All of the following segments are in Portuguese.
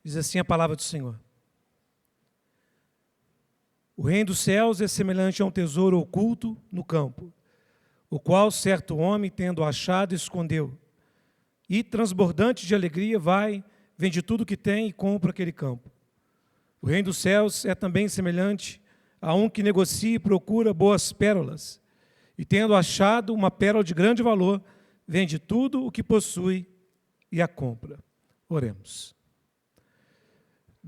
Diz assim a palavra do Senhor. O reino dos céus é semelhante a um tesouro oculto no campo, o qual certo homem, tendo achado, escondeu. E, transbordante de alegria, vai, vende tudo o que tem e compra aquele campo. O reino dos céus é também semelhante a um que negocia e procura boas pérolas. E, tendo achado uma pérola de grande valor, vende tudo o que possui e a compra. Oremos.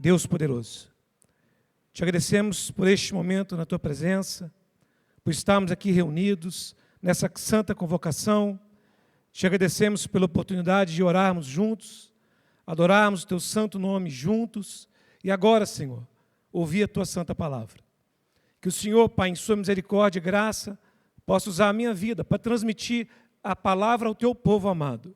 Deus poderoso, te agradecemos por este momento na Tua presença, por estarmos aqui reunidos nessa santa convocação. Te agradecemos pela oportunidade de orarmos juntos, adorarmos o Teu santo nome juntos. E agora, Senhor, ouvir a Tua santa palavra. Que o Senhor, Pai, em Sua misericórdia e graça, possa usar a minha vida para transmitir a palavra ao Teu povo amado.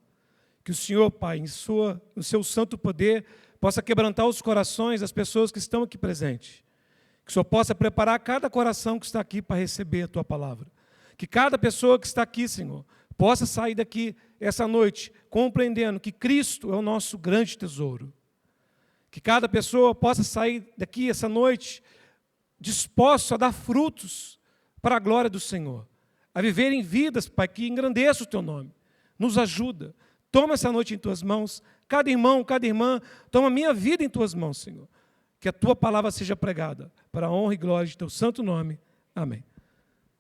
Que o Senhor, Pai, no Seu santo poder, possa quebrantar os corações das pessoas que estão aqui presentes. Que o Senhor possa preparar cada coração que está aqui para receber a Tua palavra. Que cada pessoa que está aqui, Senhor, possa sair daqui essa noite compreendendo que Cristo é o nosso grande tesouro. Que cada pessoa possa sair daqui essa noite disposto a dar frutos para a glória do Senhor. A viverem vidas, Pai, que engrandeça o Teu nome. Nos ajuda. Toma essa noite em Tuas mãos. Cada irmão, cada irmã, toma a minha vida em Tuas mãos, Senhor. Que a Tua palavra seja pregada para a honra e glória de Teu santo nome. Amém.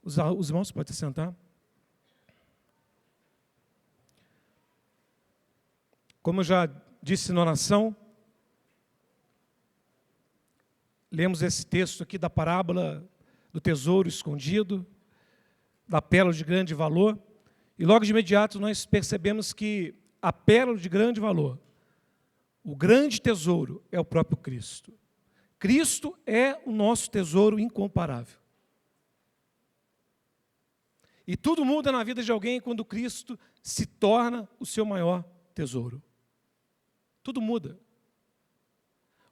Os irmãos podem se sentar. Como eu já disse na oração, lemos esse texto aqui da parábola do tesouro escondido, da pérola de grande valor, e logo de imediato nós percebemos que a pérola de grande valor, o grande tesouro, é o próprio Cristo. Cristo é o nosso tesouro incomparável. E tudo muda na vida de alguém quando Cristo se torna o seu maior tesouro. Tudo muda.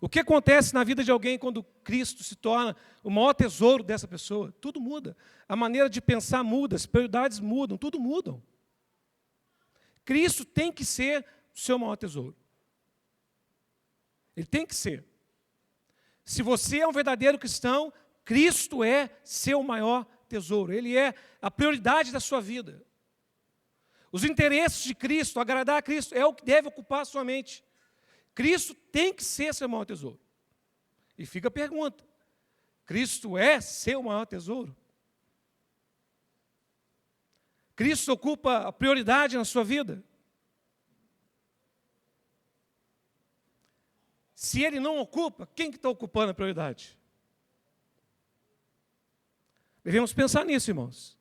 O que acontece na vida de alguém quando Cristo se torna o maior tesouro dessa pessoa? Tudo muda. A maneira de pensar muda, as prioridades mudam, tudo muda. Cristo tem que ser o seu maior tesouro. Ele tem que ser. Se você é um verdadeiro cristão, Cristo é seu maior tesouro. Ele é a prioridade da sua vida. Os interesses de Cristo, agradar a Cristo, é o que deve ocupar a sua mente. Cristo tem que ser seu maior tesouro. E fica a pergunta: Cristo é seu maior tesouro? Cristo ocupa a prioridade na sua vida? Se Ele não ocupa, quem que está ocupando a prioridade? Devemos pensar nisso, irmãos.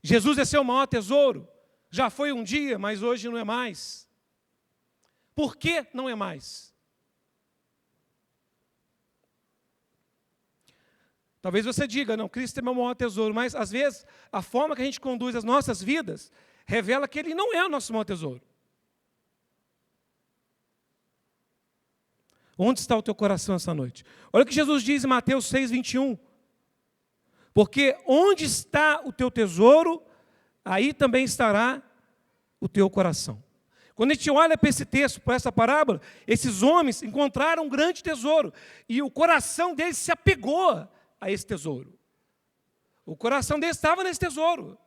Jesus é seu maior tesouro. Já foi um dia, mas hoje não é mais. Por que não é mais? Talvez você diga, não, Cristo é meu maior tesouro, mas às vezes a forma que a gente conduz as nossas vidas revela que Ele não é o nosso maior tesouro. Onde está o teu coração essa noite? Olha o que Jesus diz em Mateus 6, 21. Porque onde está o teu tesouro, aí também estará o teu coração. Quando a gente olha para esse texto, para essa parábola, esses homens encontraram um grande tesouro. E o coração deles se apegou a esse tesouro. O coração deles estava nesse tesouro.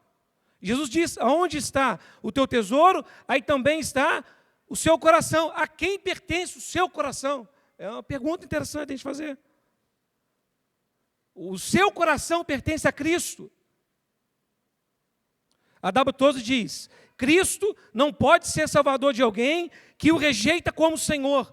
Jesus diz, aonde está o teu tesouro, aí também está o seu coração. A quem pertence o seu coração? É uma pergunta interessante a gente fazer. O seu coração pertence a Cristo. A W. diz, Cristo não pode ser salvador de alguém que o rejeita como Senhor.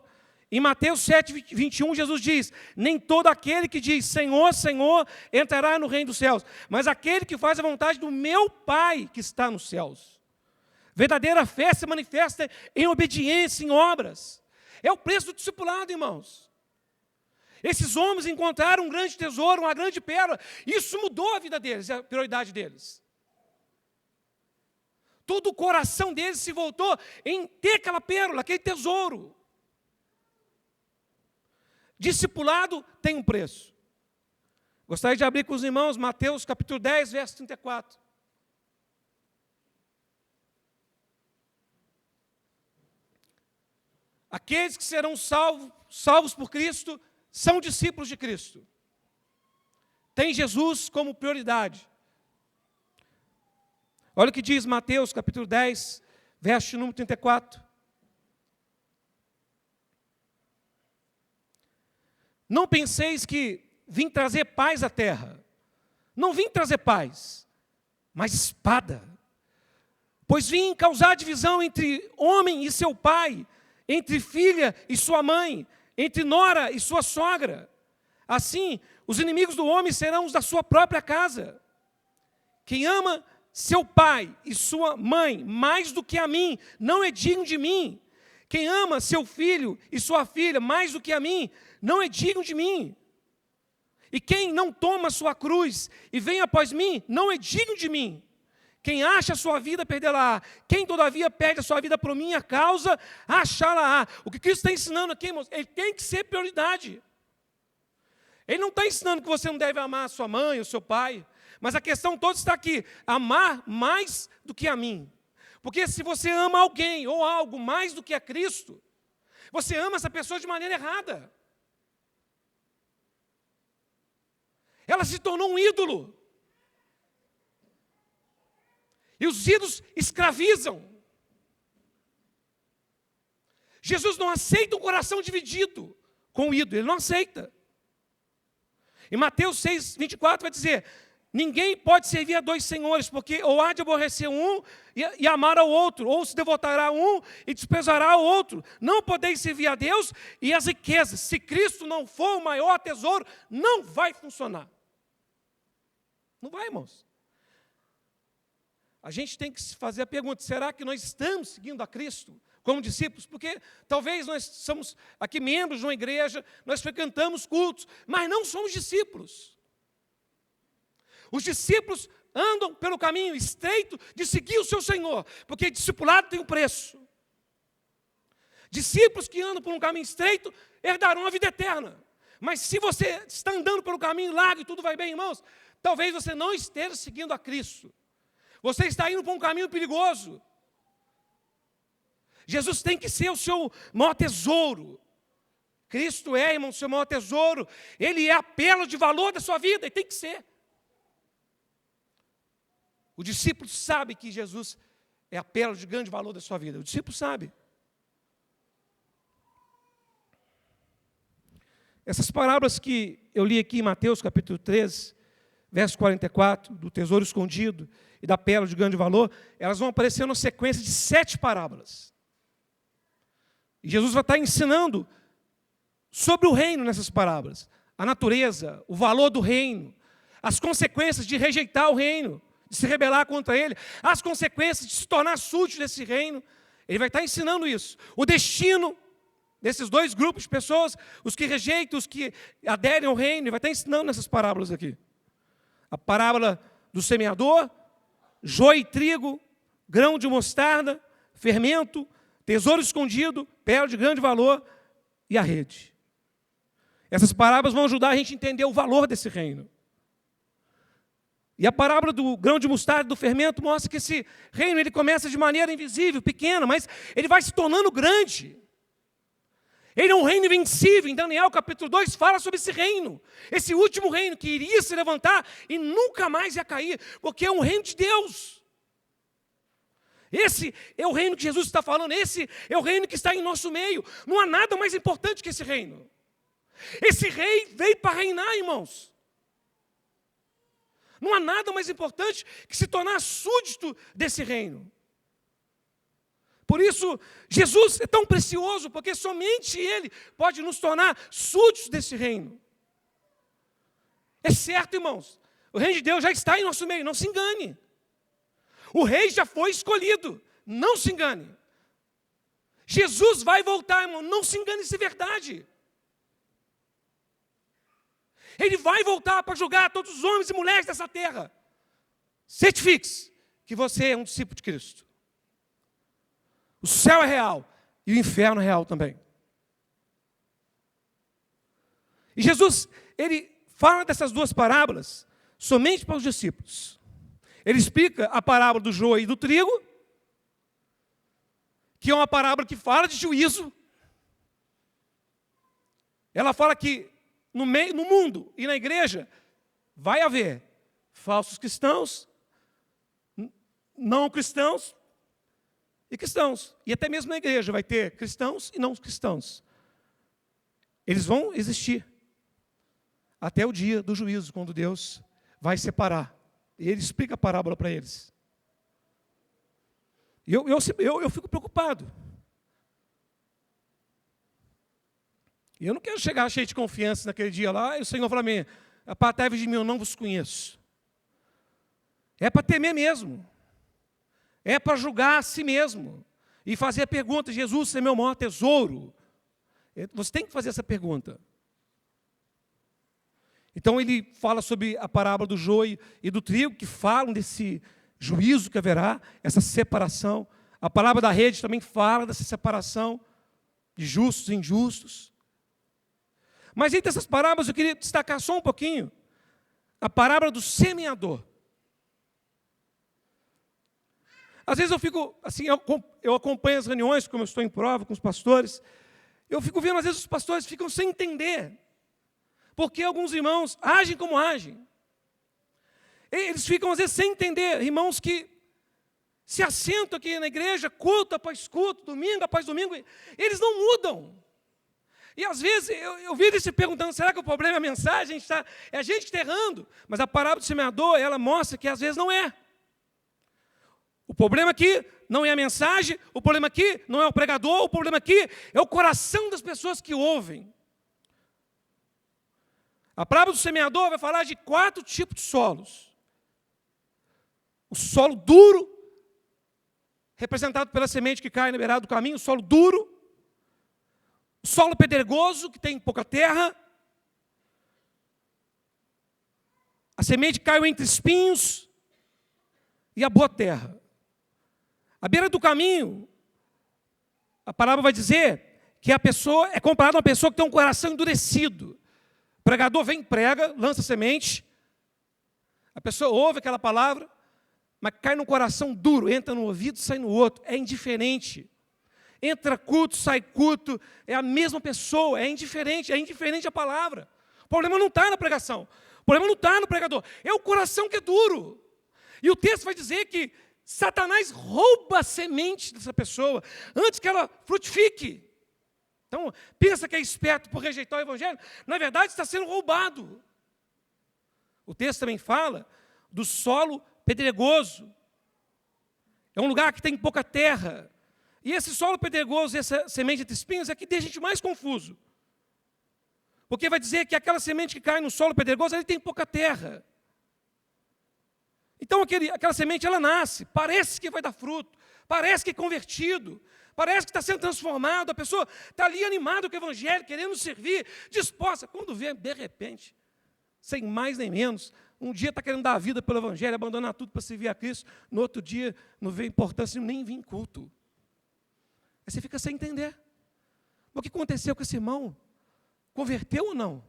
Em Mateus 7, 21, Jesus diz, nem todo aquele que diz, Senhor, Senhor, entrará no reino dos céus, mas aquele que faz a vontade do meu Pai que está nos céus. Verdadeira fé se manifesta em obediência, em obras. É o preço do discipulado, irmãos. Esses homens encontraram um grande tesouro, uma grande pérola. Isso mudou a vida deles, a prioridade deles. Todo o coração deles se voltou em ter aquela pérola, aquele tesouro. Discipulado tem um preço. Gostaria de abrir com os irmãos Mateus capítulo 10, verso 34. Aqueles que serão salvos por Cristo são discípulos de Cristo. Tem Jesus como prioridade. Olha o que diz Mateus capítulo 10, verso número 34. Não penseis que vim trazer paz à terra. Não vim trazer paz, mas espada. Pois vim causar divisão entre homem e seu pai, entre filha e sua mãe, entre nora e sua sogra. Assim, os inimigos do homem serão os da sua própria casa. Quem ama seu pai e sua mãe mais do que a mim, não é digno de mim. Quem ama seu filho e sua filha mais do que a mim, não é digno de mim. E quem não toma sua cruz e vem após mim, não é digno de mim. Quem acha a sua vida, perdê-la-á. Quem, todavia, perde a sua vida por minha causa, achá-la-á. O que Cristo está ensinando aqui, irmãos, ele tem que ser prioridade. Ele não está ensinando que você não deve amar a sua mãe, o seu pai. Mas a questão toda está aqui, amar mais do que a mim. Porque se você ama alguém ou algo mais do que a Cristo, você ama essa pessoa de maneira errada. Ela se tornou um ídolo. E os ídolos escravizam. Jesus não aceita um coração dividido com o ídolo, ele não aceita. Em Mateus 6, 24 vai dizer: ninguém pode servir a dois senhores, porque ou há de aborrecer um e amar ao outro, ou se devotará a um e desprezará ao outro. Não podeis servir a Deus e as riquezas. Se Cristo não for o maior tesouro, não vai funcionar. Não vai, irmãos. A gente tem que se fazer a pergunta: será que nós estamos seguindo a Cristo como discípulos? Porque talvez nós somos aqui membros de uma igreja, nós frequentamos cultos, mas não somos discípulos. Os discípulos andam pelo caminho estreito de seguir o seu Senhor, porque discipulado tem um preço. Discípulos que andam por um caminho estreito herdarão a vida eterna. Mas se você está andando pelo caminho largo e tudo vai bem, irmãos, talvez você não esteja seguindo a Cristo. Você está indo por um caminho perigoso. Jesus tem que ser o seu maior tesouro. Cristo é, irmão, o seu maior tesouro. Ele é a pérola de valor da sua vida e tem que ser. O discípulo sabe que Jesus é a pérola de grande valor da sua vida. O discípulo sabe. Essas parábolas que eu li aqui em Mateus capítulo 13, verso 44, do tesouro escondido e da pérola de grande valor, elas vão aparecer numa sequência de 7 parábolas. E Jesus vai estar ensinando sobre o reino nessas parábolas. A natureza, o valor do reino, as consequências de rejeitar o reino, de se rebelar contra ele, as consequências de se tornar súdito desse reino. Ele vai estar ensinando isso. O destino desses dois grupos de pessoas, os que rejeitam, os que aderem ao reino, ele vai estar ensinando nessas parábolas aqui. A parábola do semeador, joio e trigo, grão de mostarda, fermento, tesouro escondido, pérola de grande valor e a rede. Essas parábolas vão ajudar a gente a entender o valor desse reino. E a parábola do grão de mostarda e do fermento mostra que esse reino ele começa de maneira invisível, pequena, mas ele vai se tornando grande. Ele é um reino invencível. Em Daniel capítulo 2 fala sobre esse reino. Esse último reino que iria se levantar e nunca mais ia cair, porque é um reino de Deus. Esse é o reino que Jesus está falando, esse é o reino que está em nosso meio. Não há nada mais importante que esse reino. Esse rei veio para reinar, irmãos. Não há nada mais importante que se tornar súdito desse reino. Por isso, Jesus é tão precioso, porque somente Ele pode nos tornar súditos desse reino. É certo, irmãos, o reino de Deus já está em nosso meio, não se engane. O rei já foi escolhido, não se engane. Jesus vai voltar, irmão, não se engane, isso é verdade. Ele vai voltar para julgar todos os homens e mulheres dessa terra. Certifique-se que você é um discípulo de Cristo. O céu é real e o inferno é real também. E Jesus, ele fala dessas duas parábolas somente para os discípulos. Ele explica a parábola do joio e do trigo, que é uma parábola que fala de juízo. ela fala que no mundo e na igreja vai haver falsos cristãos, não cristãos e cristãos. E até mesmo na igreja vai ter cristãos e não cristãos. Eles vão existir até o dia do juízo, quando Deus vai separar. E ele explica a parábola para eles. E eu fico preocupado. E eu não quero chegar cheio de confiança naquele dia lá, e o Senhor fala a mim, apartai-vos de mim, eu não vos conheço. É para temer mesmo. É para julgar a si mesmo. E fazer a pergunta, Jesus, você é meu maior tesouro? Você tem que fazer essa pergunta. Então ele fala sobre a parábola do joio e do trigo, que falam desse juízo que haverá, essa separação. A parábola da rede também fala dessa separação de justos e injustos. Mas entre essas parábolas eu queria destacar só um pouquinho a parábola do semeador. Às vezes eu fico, assim, eu acompanho as reuniões, como eu estou em prova com os pastores, eu fico vendo, às vezes os pastores ficam sem entender, porque alguns irmãos agem como agem. Eles ficam, às vezes, sem entender, irmãos que se assentam aqui na igreja, culto após culto, domingo após domingo, eles não mudam. E às vezes eu vi eles se perguntando, será que o problema é a mensagem? É a gente que está errando. Mas a parábola do semeador, ela mostra que às vezes não é. O problema aqui não é a mensagem, o problema aqui não é o pregador, o problema aqui é o coração das pessoas que ouvem. A parábola do semeador vai falar de 4 tipos de solos. O solo duro, representado pela semente que cai na beirada do caminho, o solo duro. O solo pedregoso, que tem pouca terra. A semente caiu entre espinhos. E a boa terra. À beira do caminho, a parábola vai dizer que a pessoa é comparada a uma pessoa que tem um coração endurecido. O pregador vem, prega, lança semente. A pessoa ouve aquela palavra, mas cai no coração duro, entra no ouvido, sai no outro. É indiferente. Entra culto, sai culto, é a mesma pessoa, é indiferente a palavra. O problema não está na pregação, o problema não está no pregador, é o coração que é duro. E o texto vai dizer que Satanás rouba a semente dessa pessoa antes que ela frutifique. Então, pensa que é esperto por rejeitar o evangelho, na verdade está sendo roubado. O texto também fala do solo pedregoso. É um lugar que tem pouca terra. E esse solo pedregoso, essa semente entre espinhos, é que deixa a gente mais confuso. Porque vai dizer que aquela semente que cai no solo pedregoso, ele tem pouca terra. Então aquela semente, ela nasce, parece que vai dar fruto, parece que é convertido, parece que está sendo transformado, a pessoa está ali animada com o evangelho, querendo servir, disposta. Quando vê, de repente, sem mais nem menos, um dia está querendo dar a vida pelo evangelho, abandonar tudo para servir a Cristo, no outro dia não vê importância, nem vir em culto. Aí você fica sem entender. O que aconteceu com esse irmão? Converteu ou não?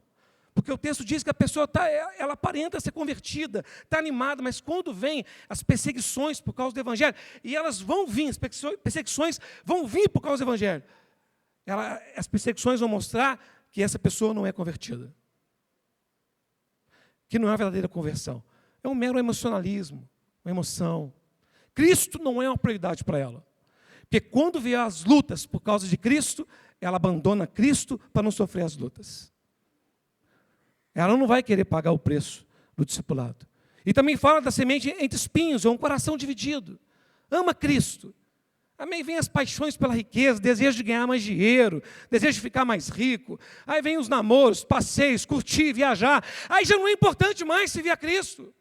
Porque o texto diz que a pessoa ela aparenta ser convertida, está animada, mas quando vem as perseguições por causa do evangelho, e elas vão vir, as perseguições vão vir por causa do evangelho, as perseguições vão mostrar que essa pessoa não é convertida. Que não é uma verdadeira conversão. É um mero emocionalismo, uma emoção. Cristo não é uma prioridade para ela. Porque quando vier as lutas por causa de Cristo, ela abandona Cristo para não sofrer as lutas. Ela não vai querer pagar o preço do discipulado. E também fala da semente entre espinhos, é um coração dividido. Ama Cristo. Aí vem as paixões pela riqueza, desejo de ganhar mais dinheiro, desejo de ficar mais rico. Aí vem os namoros, passeios, curtir, viajar. Aí já não é importante mais servir a Cristo.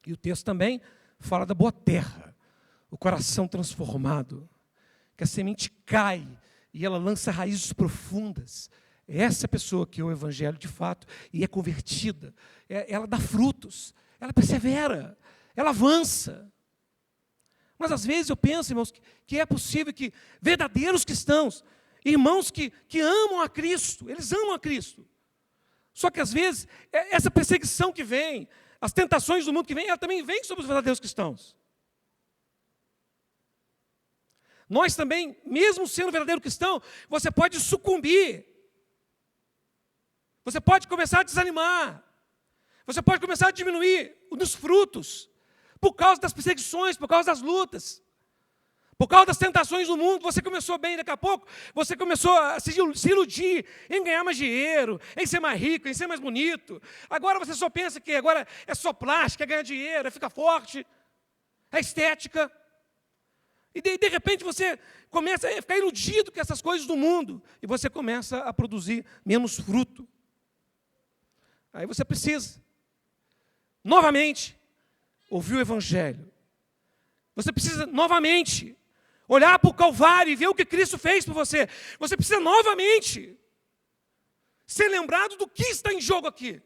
E o texto também fala da boa terra, o coração transformado, que a semente cai e ela lança raízes profundas. É essa pessoa que é o evangelho de fato e é convertida. Ela dá frutos, ela persevera, ela avança. Mas às vezes eu penso, irmãos, que é possível que verdadeiros cristãos, irmãos que amam a Cristo, eles amam a Cristo. Só que às vezes, essa perseguição que vem, as tentações do mundo que vem, ela também vem sobre os verdadeiros cristãos. Nós também, mesmo sendo verdadeiro cristão, você pode sucumbir. Você pode começar a desanimar. Você pode começar a diminuir os frutos. Por causa das perseguições, por causa das lutas. Por causa das tentações do mundo, você começou bem, daqui a pouco você começou a se iludir em ganhar mais dinheiro, em ser mais rico, em ser mais bonito. Agora você só pensa que agora é só plástico, é ganhar dinheiro, é ficar forte, é estética. E de repente você começa a ficar iludido com essas coisas do mundo. E você começa a produzir menos fruto. Aí você precisa, novamente, ouvir o Evangelho. Você precisa, novamente, olhar para o Calvário e ver o que Cristo fez por você. Você precisa, novamente, ser lembrado do que está em jogo aqui.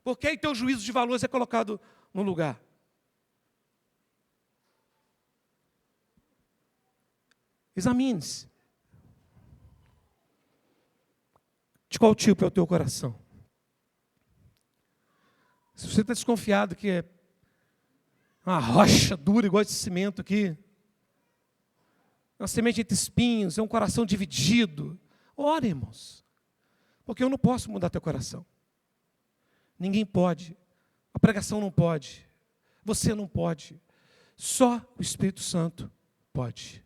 Porque aí teu juízo de valores é colocado no lugar. Examine-se. De qual tipo é o teu coração? Se você está desconfiado que é uma rocha dura igual esse cimento aqui, uma semente entre espinhos, é um coração dividido, ore, irmãos. Porque eu não posso mudar teu coração. Ninguém pode. A pregação não pode. Você não pode. Só o Espírito Santo pode.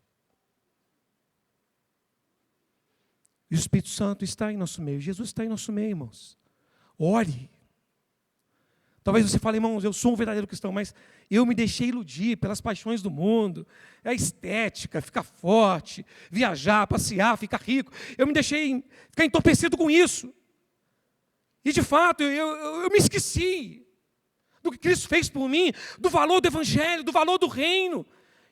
E o Espírito Santo está em nosso meio. Jesus está em nosso meio, irmãos. Ore. Talvez você fale, irmãos, eu sou um verdadeiro cristão, mas eu me deixei iludir pelas paixões do mundo. É a estética, ficar forte, viajar, passear, ficar rico. Eu me deixei ficar entorpecido com isso. E de fato, eu me esqueci do que Cristo fez por mim, do valor do Evangelho, do valor do reino.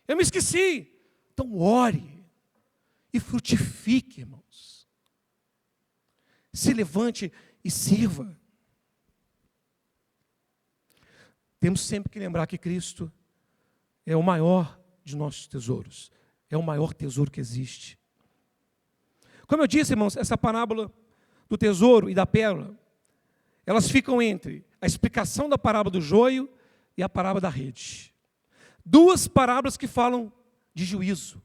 Eu me esqueci. Então ore e frutifique, irmãos. Se levante e sirva. Temos sempre que lembrar que Cristo é o maior de nossos tesouros. É o maior tesouro que existe. Como eu disse, irmãos, essa parábola do tesouro e da pérola, elas ficam entre a explicação da parábola do joio e a parábola da rede. Duas parábolas que falam de juízo.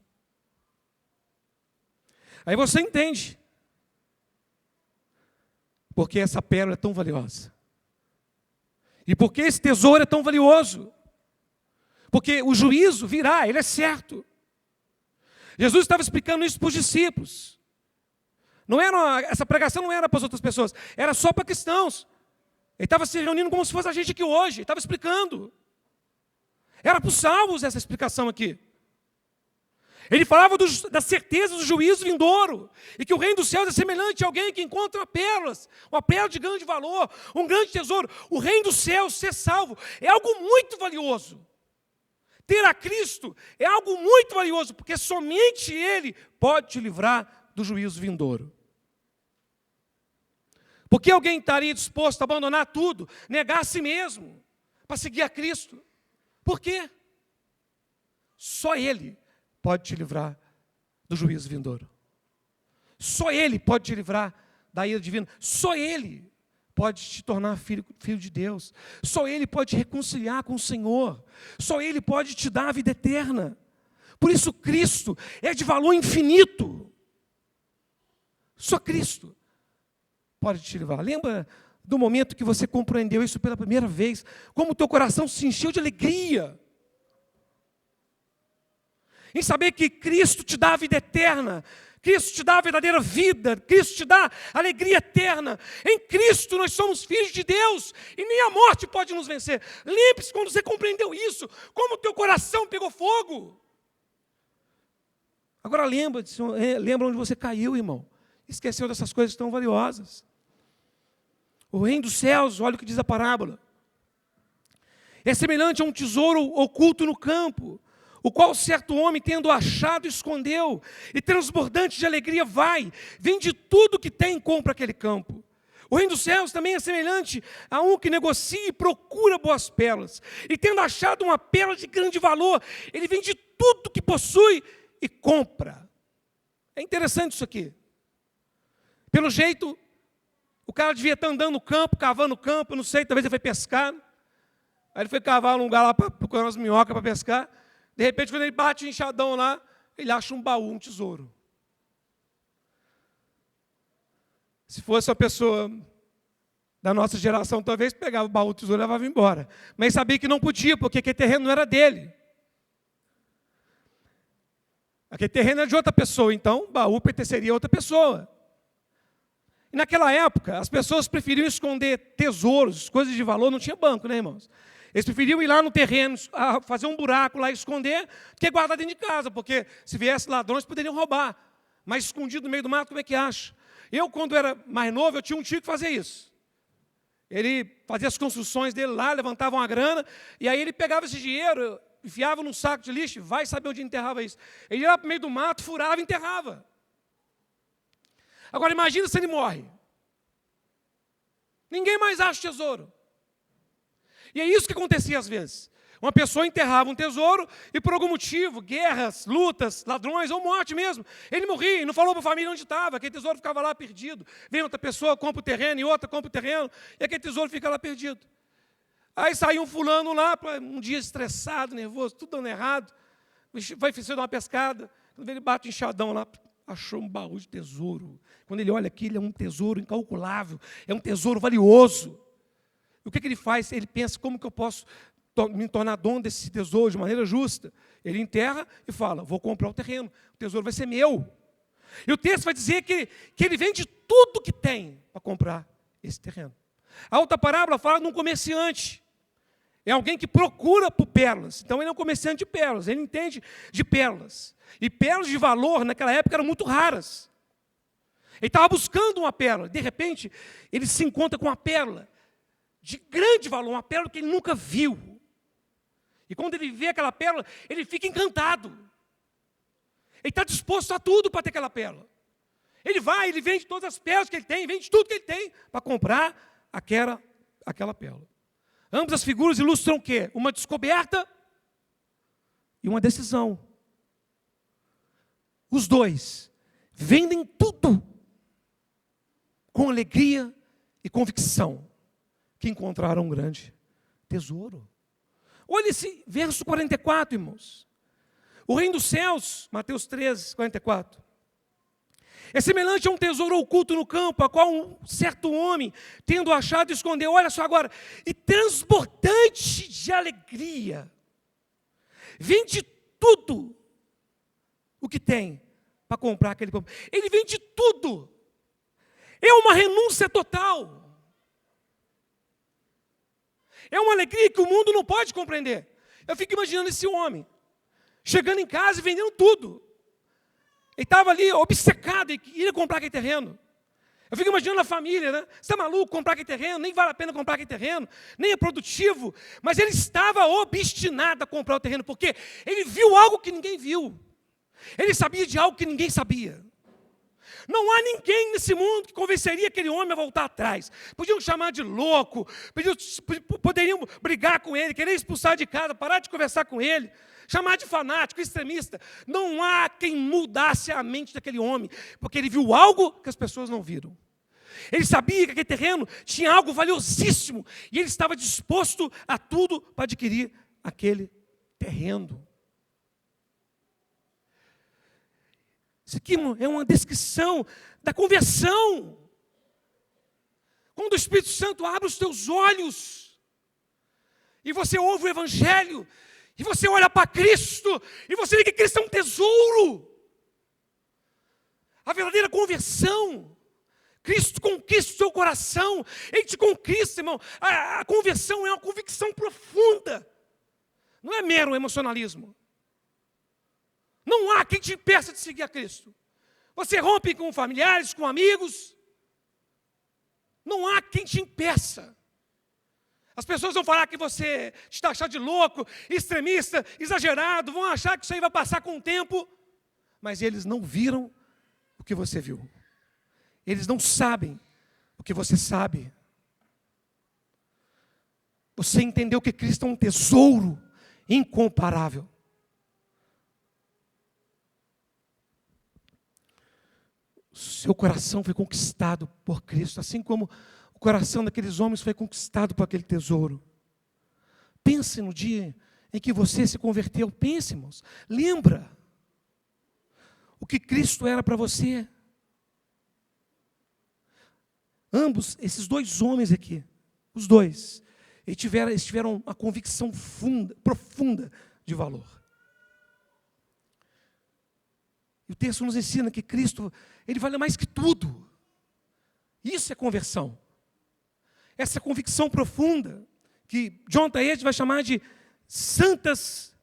Aí você entende porque essa pérola é tão valiosa. E por que esse tesouro é tão valioso? Porque o juízo virá, ele é certo. Jesus estava explicando isso para os discípulos. Essa pregação não era para as outras pessoas, era só para cristãos. Ele estava se reunindo como se fosse a gente aqui hoje, ele estava explicando. Era para os salvos essa explicação aqui. Ele falava da certeza do juízo vindouro, e que o reino dos céus é semelhante a alguém que encontra pérolas, uma pérola de grande valor, um grande tesouro. O reino dos céus, ser salvo, é algo muito valioso. Ter a Cristo é algo muito valioso, porque somente Ele pode te livrar do juízo vindouro. Porque alguém estaria disposto a abandonar tudo, negar a si mesmo, para seguir a Cristo? Por quê? Só Ele pode te livrar do juízo vindouro. Só Ele pode te livrar da ira divina. Só Ele pode te tornar filho de Deus. Só Ele pode te reconciliar com o Senhor. Só Ele pode te dar a vida eterna. Por isso Cristo é de valor infinito. Só Cristo pode te livrar. Lembra do momento que você compreendeu isso pela primeira vez? Como o teu coração se encheu de alegria em saber que Cristo te dá a vida eterna, Cristo te dá a verdadeira vida, Cristo te dá a alegria eterna. Em Cristo nós somos filhos de Deus e nem a morte pode nos vencer. Lembre-se quando você compreendeu isso, como o teu coração pegou fogo. Agora lembra onde você caiu, irmão. Esqueceu dessas coisas tão valiosas. O reino dos céus, olha o que diz a parábola, é semelhante a um tesouro oculto no campo, o qual certo homem, tendo achado, escondeu, e transbordante de alegria vende tudo que tem e compra aquele campo. O reino dos céus também é semelhante a um que negocia e procura boas pérolas, e tendo achado uma pérola de grande valor, ele vende tudo que possui e compra. É interessante isso aqui. Pelo jeito, o cara devia estar andando no campo, cavando o campo, não sei, talvez ele foi pescar. Aí ele foi cavar um lugar lá para procurar umas minhocas para pescar. De repente, quando ele bate o enxadão lá, ele acha um baú, um tesouro. Se fosse uma pessoa da nossa geração, talvez pegava o baú, o tesouro e levava embora. Mas sabia que não podia, porque aquele terreno não era dele. Aquele terreno era de outra pessoa, então o baú pertenceria a outra pessoa. E naquela época, as pessoas preferiam esconder tesouros, coisas de valor, não tinha banco, né, irmãos? Eles preferiam ir lá no terreno, fazer um buraco lá e esconder, do que guardar dentro de casa, porque se viesse ladrões, poderiam roubar. Mas escondido no meio do mato, como é que acha? Eu, quando era mais novo, eu tinha um tio que fazia isso. Ele fazia as construções dele lá, levantava uma grana, e aí ele pegava esse dinheiro, enfiava num saco de lixo, vai saber onde enterrava isso. Ele ia lá para o meio do mato, furava e enterrava. Agora imagina se ele morre. Ninguém mais acha o tesouro. E é isso que acontecia às vezes. Uma pessoa enterrava um tesouro e por algum motivo, guerras, lutas, ladrões ou morte mesmo, ele morria e não falou para a família onde estava, aquele tesouro ficava lá perdido. Vem outra pessoa, compra o terreno, e outra compra o terreno, e aquele tesouro fica lá perdido. Aí saiu um fulano lá, um dia estressado, nervoso, tudo dando errado, vai fazer uma pescada, quando ele bate um enxadão lá, achou um baú de tesouro. Quando ele olha aquilo, é um tesouro incalculável, é um tesouro valioso. E o que ele faz? Ele pensa, como que eu posso me tornar dono desse tesouro de maneira justa? Ele enterra e fala, vou comprar o terreno, o tesouro vai ser meu. E o texto vai dizer que ele vende tudo que tem para comprar esse terreno. A outra parábola fala de um comerciante. É alguém que procura por pérolas. Então ele é um comerciante de pérolas, ele entende de pérolas. E pérolas de valor naquela época eram muito raras. Ele estava buscando uma pérola, de repente ele se encontra com uma pérola de grande valor, uma pérola que ele nunca viu. E quando ele vê aquela pérola, ele fica encantado. Ele está disposto a tudo para ter aquela pérola. Ele vai, ele vende todas as pérolas que ele tem, vende tudo que ele tem para comprar aquela pérola. Ambas as figuras ilustram o quê? Uma descoberta e uma decisão. Os dois vendem tudo com alegria e convicção que encontraram um grande tesouro. Olha esse verso 44, irmãos. O reino dos céus, Mateus 13, 44. É semelhante a um tesouro oculto no campo, a qual um certo homem, tendo achado, escondeu. Olha só agora. E transbordante de alegria, vende tudo o que tem para comprar aquele campo. Ele vende tudo. É uma renúncia total. É uma alegria que o mundo não pode compreender. Eu fico imaginando esse homem, chegando em casa e vendendo tudo. Ele estava ali obcecado e queria comprar aquele terreno. Eu fico imaginando a família, né? Você está maluco comprar aquele terreno? Nem vale a pena comprar aquele terreno, nem é produtivo. Mas ele estava obstinado a comprar o terreno, porque ele viu algo que ninguém viu. Ele sabia de algo que ninguém sabia. Não há ninguém nesse mundo que convenceria aquele homem a voltar atrás. Podiam chamar de louco, poderiam brigar com ele, querer expulsar de casa, parar de conversar com ele, chamar de fanático, extremista. Não há quem mudasse a mente daquele homem, porque ele viu algo que as pessoas não viram. Ele sabia que aquele terreno tinha algo valiosíssimo, e ele estava disposto a tudo para adquirir aquele terreno. Isso aqui é uma descrição da conversão. Quando o Espírito Santo abre os teus olhos, e você ouve o Evangelho, e você olha para Cristo, e você vê que Cristo é um tesouro. A verdadeira conversão, Cristo conquista o seu coração, Ele te conquista, irmão. A conversão é uma convicção profunda, não é mero emocionalismo. Não há quem te impeça de seguir a Cristo. Você rompe com familiares, com amigos. Não há quem te impeça. As pessoas vão falar que você está achando de louco, extremista, exagerado, vão achar que isso aí vai passar com o tempo. Mas eles não viram o que você viu. Eles não sabem o que você sabe. Você entendeu que Cristo é um tesouro incomparável. Seu coração foi conquistado por Cristo, assim como o coração daqueles homens foi conquistado por aquele tesouro. Pense no dia em que você se converteu. Pense, irmãos. Lembra. o que Cristo era para você. Ambos, esses dois homens aqui, os dois, eles tiveram uma convicção profunda de valor. E o texto nos ensina que Cristo, Ele vale mais que tudo. Isso é conversão. Essa convicção profunda, que John Taete vai chamar de santas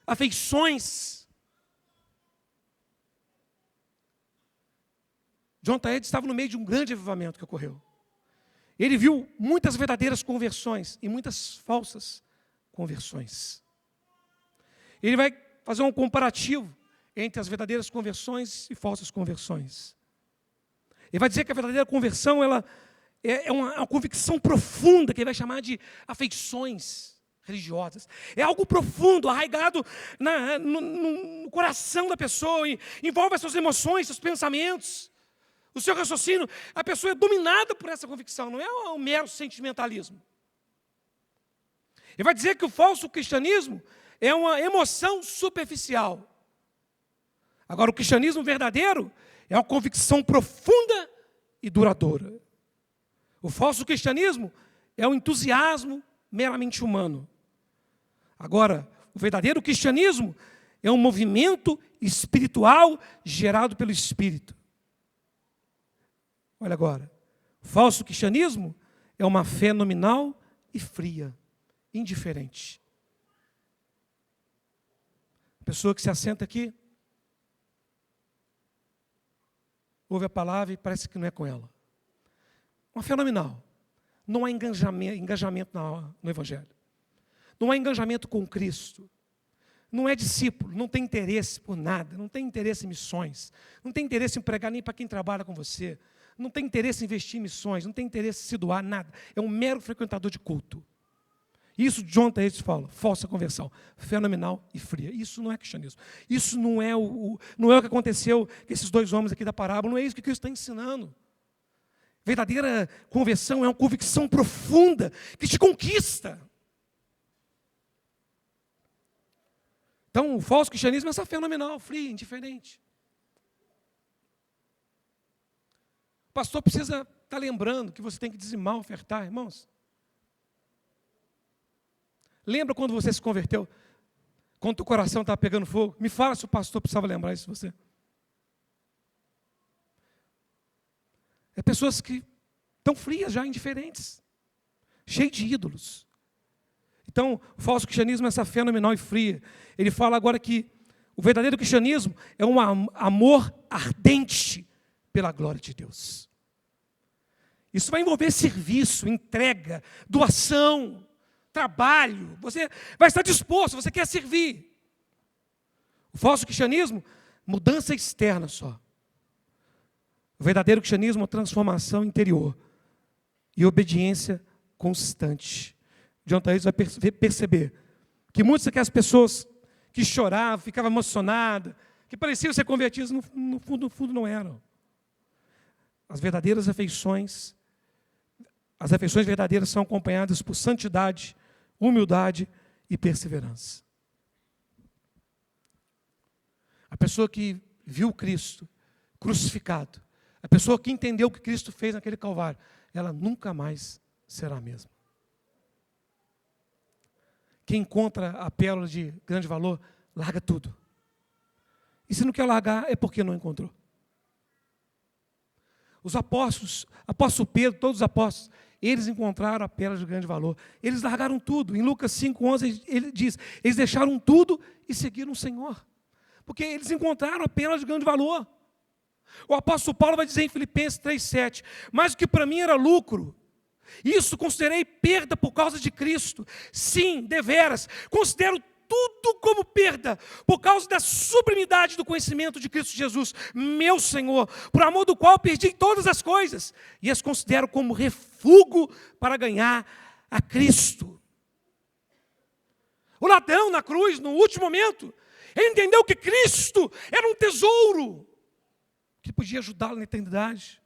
afeições. John Taete estava no meio de um grande avivamento que ocorreu. Ele viu muitas verdadeiras conversões e muitas falsas conversões. Ele vai fazer um comparativo entre as verdadeiras conversões e falsas conversões. Ele vai dizer que a verdadeira conversão ela é uma convicção profunda, que ele vai chamar de afeições religiosas. É algo profundo, arraigado no coração da pessoa, e envolve as suas emoções, seus pensamentos, o seu raciocínio. A pessoa é dominada por essa convicção, não é um mero sentimentalismo. Ele vai dizer que o falso cristianismo é uma emoção superficial. Agora, o cristianismo verdadeiro é uma convicção profunda e duradoura. O falso cristianismo é um entusiasmo meramente humano. Agora, o verdadeiro cristianismo é um movimento espiritual gerado pelo Espírito. Olha agora, o falso cristianismo é uma fé nominal e fria, indiferente. A pessoa que se assenta aqui, ouve a palavra e parece que não é com ela. Uma fé nominal. Não há engajamento no Evangelho. Não há engajamento com Cristo. Não é discípulo, não tem interesse por nada, não tem interesse em missões, não tem interesse em pregar nem para quem trabalha com você, não tem interesse em investir em missões, não tem interesse em se doar, nada. É um mero frequentador de culto. Isso John Taete fala, falsa conversão, fenomenal e fria. Isso não é cristianismo. Isso não é o que aconteceu com esses dois homens aqui da parábola, não é isso que Cristo está ensinando. Verdadeira conversão é uma convicção profunda que te conquista. Então, o falso cristianismo é essa fenomenal, fria, indiferente. O pastor precisa estar lembrando que você tem que dizimar, ofertar, irmãos. Lembra quando você se converteu? Quando o coração estava pegando fogo? Me fala se o pastor precisava lembrar isso de você. É pessoas que estão frias já, indiferentes, cheias de ídolos. Então, o falso cristianismo é essa fé nominal e fria. Ele fala agora que o verdadeiro cristianismo é um amor ardente pela glória de Deus. Isso vai envolver serviço, entrega, doação, trabalho. Você vai estar disposto, você quer servir. O falso cristianismo, mudança externa só. O verdadeiro cristianismo é uma transformação interior e obediência constante. John Taete vai perceber que muitas daquelas pessoas que choravam, ficavam emocionadas, que pareciam ser convertidas, no fundo não eram. As verdadeiras afeições, as afeições verdadeiras são acompanhadas por santidade, humildade e perseverança. A pessoa que viu Cristo crucificado, a pessoa que entendeu o que Cristo fez naquele Calvário, ela nunca mais será a mesma. Quem encontra a pérola de grande valor, larga tudo. E se não quer largar, é porque não encontrou. Os apóstolos, apóstolo Pedro, todos os apóstolos, eles encontraram a pérola de grande valor. Eles largaram tudo. Em Lucas 5,11, ele diz, eles deixaram tudo e seguiram o Senhor. Porque eles encontraram a pérola de grande valor. O apóstolo Paulo vai dizer em Filipenses 3,7, mas o que para mim era lucro, isso considerei perda por causa de Cristo. Sim, deveras, considero tudo como perda, por causa da sublimidade do conhecimento de Cristo Jesus, meu Senhor, por amor do qual perdi todas as coisas, e as considero como refúgio para ganhar a Cristo. O ladrão na cruz, no último momento, ele entendeu que Cristo era um tesouro, que podia ajudá-lo na eternidade.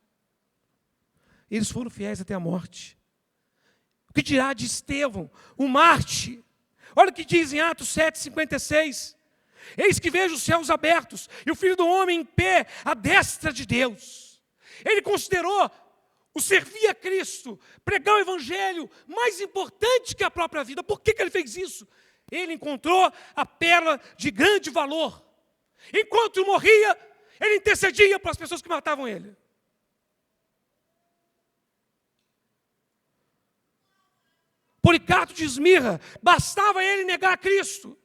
Eles foram fiéis até a morte. O que dirá de Estevão, um Marte? Olha o que diz em Atos 7,56. Eis que vejo os céus abertos e o Filho do Homem em pé à destra de Deus. Ele considerou o servir a Cristo, pregar o Evangelho, mais importante que a própria vida. Por que ele fez isso? Ele encontrou a pérola de grande valor. Enquanto morria, ele intercedia para as pessoas que matavam ele. Policarpo de Esmirna, bastava ele negar a Cristo.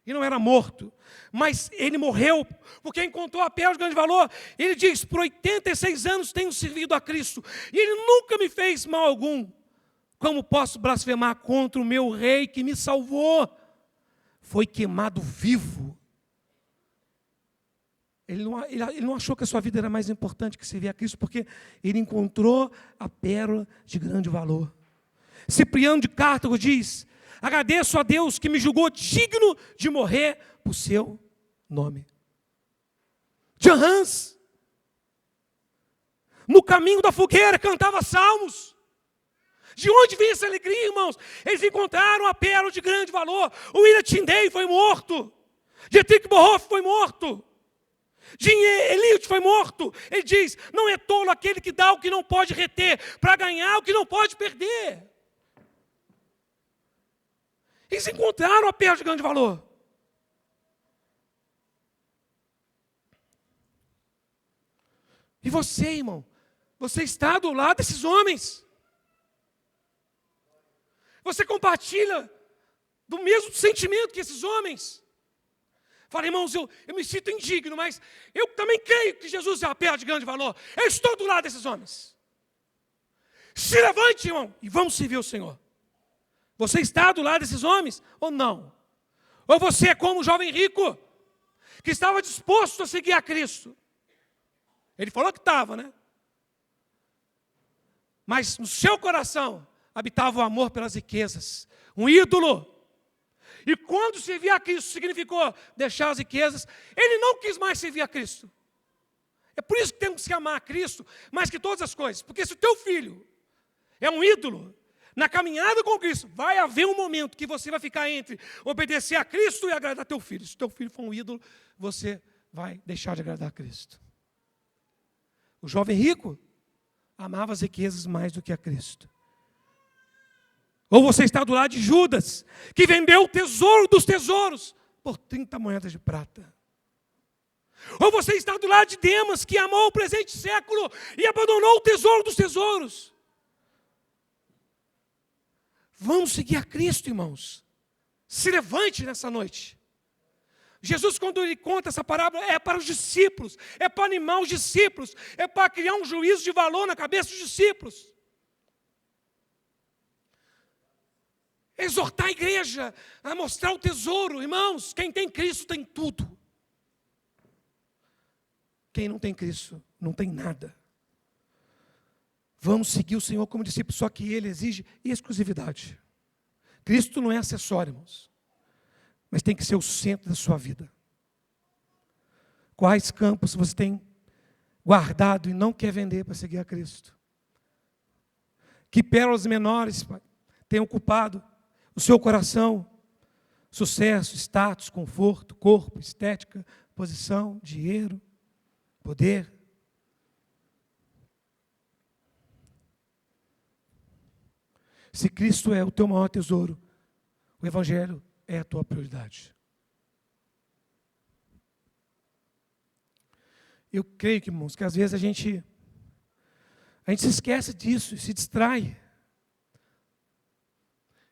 E não era morto. Mas ele morreu porque encontrou a pérola de grande valor. Ele diz, por 86 anos tenho servido a Cristo. E ele nunca me fez mal algum. Como posso blasfemar contra o meu rei que me salvou? Foi queimado vivo. Ele não achou que a sua vida era mais importante que servir a Cristo, porque ele encontrou a pérola de grande valor. Cipriano de Cartago diz, agradeço a Deus que me julgou digno de morrer por seu nome. Jan Hus, no caminho da fogueira, cantava salmos. De onde vem essa alegria, irmãos? Eles encontraram a pérola de grande valor. O William Tyndale foi morto. Dietrich Bonhoeffer foi morto. Jim Elliot foi morto. Ele diz, não é tolo aquele que dá o que não pode reter, para ganhar o que não pode perder. Eles encontraram a pérola de grande valor. E você, irmão, você está do lado desses homens. Você compartilha do mesmo sentimento que esses homens. Fala, irmãos, eu me sinto indigno, mas eu também creio que Jesus é a pérola de grande valor. Eu estou do lado desses homens. Se levante, irmão, e vamos servir o Senhor. Você está do lado desses homens ou não? Ou você é como o jovem rico, que estava disposto a seguir a Cristo? Ele falou que estava, né? Mas no seu coração habitava o amor pelas riquezas, um ídolo. E quando servir a Cristo significou deixar as riquezas, ele não quis mais servir a Cristo. É por isso que temos que amar a Cristo mais que todas as coisas. Porque se o teu filho é um ídolo, na caminhada com Cristo, vai haver um momento que você vai ficar entre obedecer a Cristo e agradar teu filho. Se teu filho for um ídolo, você vai deixar de agradar a Cristo. O jovem rico amava as riquezas mais do que a Cristo. Ou você está do lado de Judas, que vendeu o tesouro dos tesouros por 30 moedas de prata. Ou você está do lado de Demas, que amou o presente século e abandonou o tesouro dos tesouros. Vamos seguir a Cristo, irmãos. Se levante nessa noite. Jesus, quando ele conta essa parábola, é para os discípulos, é para animar os discípulos, é para criar um juízo de valor na cabeça dos discípulos. Exortar a igreja a mostrar o tesouro. Irmãos, quem tem Cristo tem tudo. Quem não tem Cristo não tem nada. Vamos seguir o Senhor como discípulo, só que Ele exige exclusividade. Cristo não é acessório, irmãos, mas tem que ser o centro da sua vida. Quais campos você tem guardado e não quer vender para seguir a Cristo? Que pérolas menores, Pai, tem ocupado o seu coração? Sucesso, status, conforto, corpo, estética, posição, dinheiro, poder. Se Cristo é o teu maior tesouro, o Evangelho é a tua prioridade. Eu creio, que, irmãos, que às vezes a gente se esquece disso e se distrai.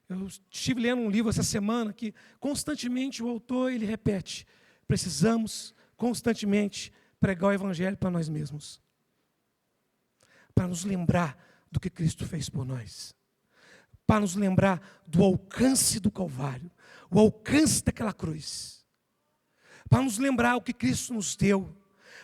Eu estive lendo um livro essa semana que constantemente o autor ele repete: precisamos constantemente pregar o Evangelho para nós mesmos, para nos lembrar do que Cristo fez por nós, para nos lembrar do alcance do Calvário, o alcance daquela cruz, para nos lembrar o que Cristo nos deu.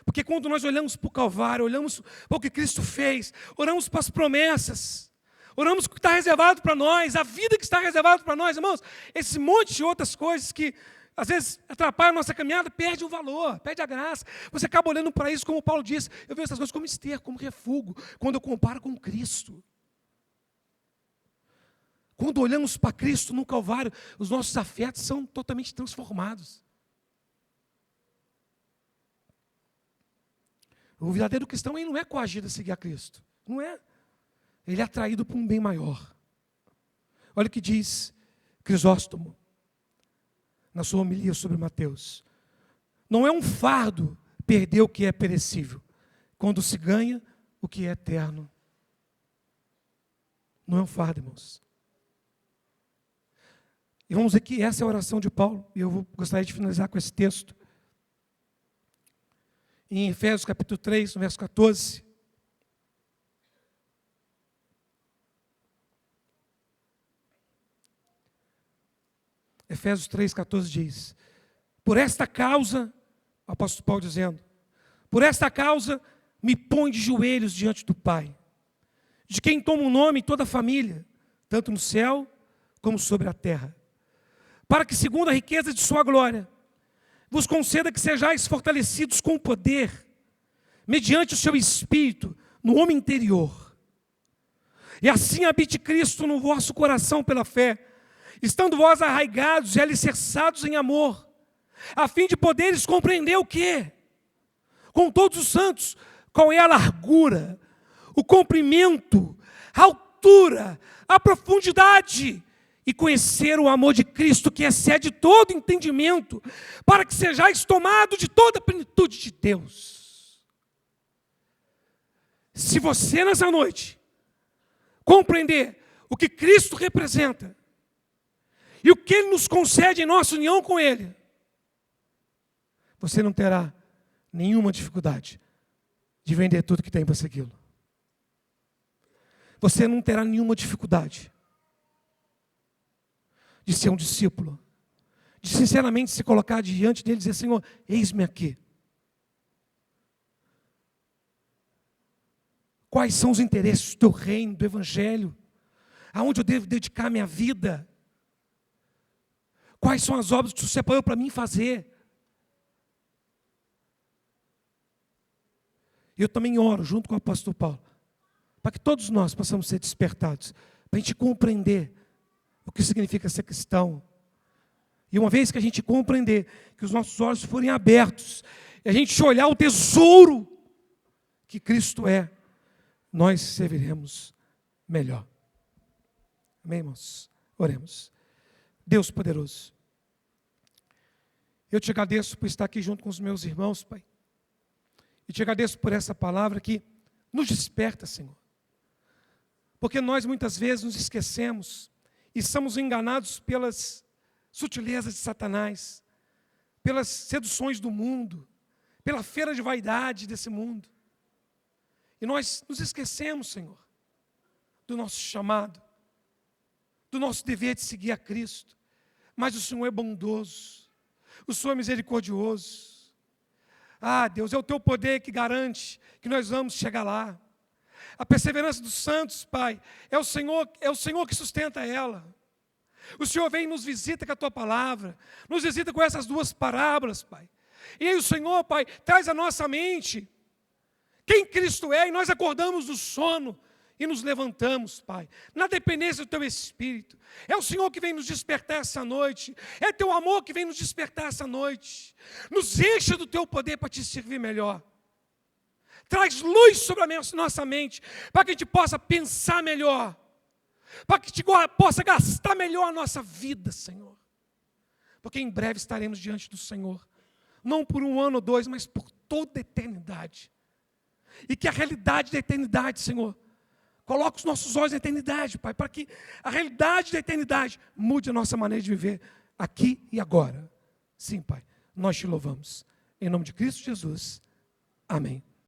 Porque quando nós olhamos para o Calvário, olhamos para o que Cristo fez, oramos para as promessas, oramos para o que está reservado para nós, a vida que está reservada para nós, irmãos, esse monte de outras coisas que às vezes atrapalham a nossa caminhada, perde o valor, perde a graça. Você acaba olhando para isso, como Paulo disse, eu vejo essas coisas como esterco, como refúgio, quando eu comparo com Cristo. Quando olhamos para Cristo no Calvário, os nossos afetos são totalmente transformados. O verdadeiro cristão ele não é coagido a seguir a Cristo. Não é. Ele é atraído por um bem maior. Olha o que diz Crisóstomo, na sua homilia sobre Mateus. Não é um fardo perder o que é perecível, quando se ganha o que é eterno. Não é um fardo, irmãos. E vamos ver que essa é a oração de Paulo, e eu gostaria de finalizar com esse texto. Em Efésios capítulo 3, no verso 14. Efésios 3, 14 diz: por esta causa, o apóstolo Paulo dizendo, por esta causa me põe de joelhos diante do Pai, de quem toma o nome toda a família, tanto no céu como sobre a terra, para que segundo a riqueza de sua glória, vos conceda que sejais fortalecidos com poder, mediante o seu Espírito, no homem interior, e assim habite Cristo no vosso coração pela fé, estando vós arraigados e alicerçados em amor, a fim de poderes compreender o quê? Com todos os santos, qual é a largura, o comprimento, a altura, a profundidade, e conhecer o amor de Cristo que excede todo entendimento, para que sejais tomados de toda a plenitude de Deus. Se você nessa noite compreender o que Cristo representa, e o que Ele nos concede em nossa união com Ele, você não terá nenhuma dificuldade de vender tudo que tem para segui-lo. Você não terá nenhuma dificuldade de ser um discípulo, de sinceramente se colocar diante dele e dizer: Senhor, eis-me aqui. Quais são os interesses do teu reino, do evangelho? Aonde eu devo dedicar minha vida? Quais são as obras que o Senhor separou para mim fazer? Eu também oro junto com o apóstolo Paulo, para que todos nós possamos ser despertados, para a gente compreender o que significa ser cristão. E uma vez que a gente compreender, que os nossos olhos forem abertos, e a gente olhar o tesouro que Cristo é, nós serviremos melhor. Amém, irmãos? Oremos. Deus poderoso, eu te agradeço por estar aqui junto com os meus irmãos, Pai. E te agradeço por essa palavra que nos desperta, Senhor. Porque nós muitas vezes nos esquecemos e somos enganados pelas sutilezas de Satanás, pelas seduções do mundo, pela feira de vaidade desse mundo. E nós nos esquecemos, Senhor, do nosso chamado, do nosso dever de seguir a Cristo. Mas o Senhor é bondoso, o Senhor é misericordioso. Ah, Deus, é o teu poder que garante que nós vamos chegar lá. A perseverança dos santos, Pai, é o Senhor que sustenta ela. O Senhor vem e nos visita com a tua palavra, nos visita com essas duas parábolas, Pai. E aí o Senhor, Pai, traz à nossa mente quem Cristo é, e nós acordamos do sono e nos levantamos, Pai, na dependência do teu Espírito. É o Senhor que vem nos despertar essa noite, é teu amor que vem nos despertar essa noite. Nos encha do teu poder para te servir melhor. Traz luz sobre a nossa mente, para que a gente possa pensar melhor, para que a gente possa gastar melhor a nossa vida, Senhor. Porque em breve estaremos diante do Senhor, não por 1 ano ou 2, mas por toda a eternidade. E que a realidade da eternidade, Senhor, coloque os nossos olhos na eternidade, Pai, para que a realidade da eternidade mude a nossa maneira de viver aqui e agora. Sim, Pai, nós te louvamos. Em nome de Cristo Jesus. Amém.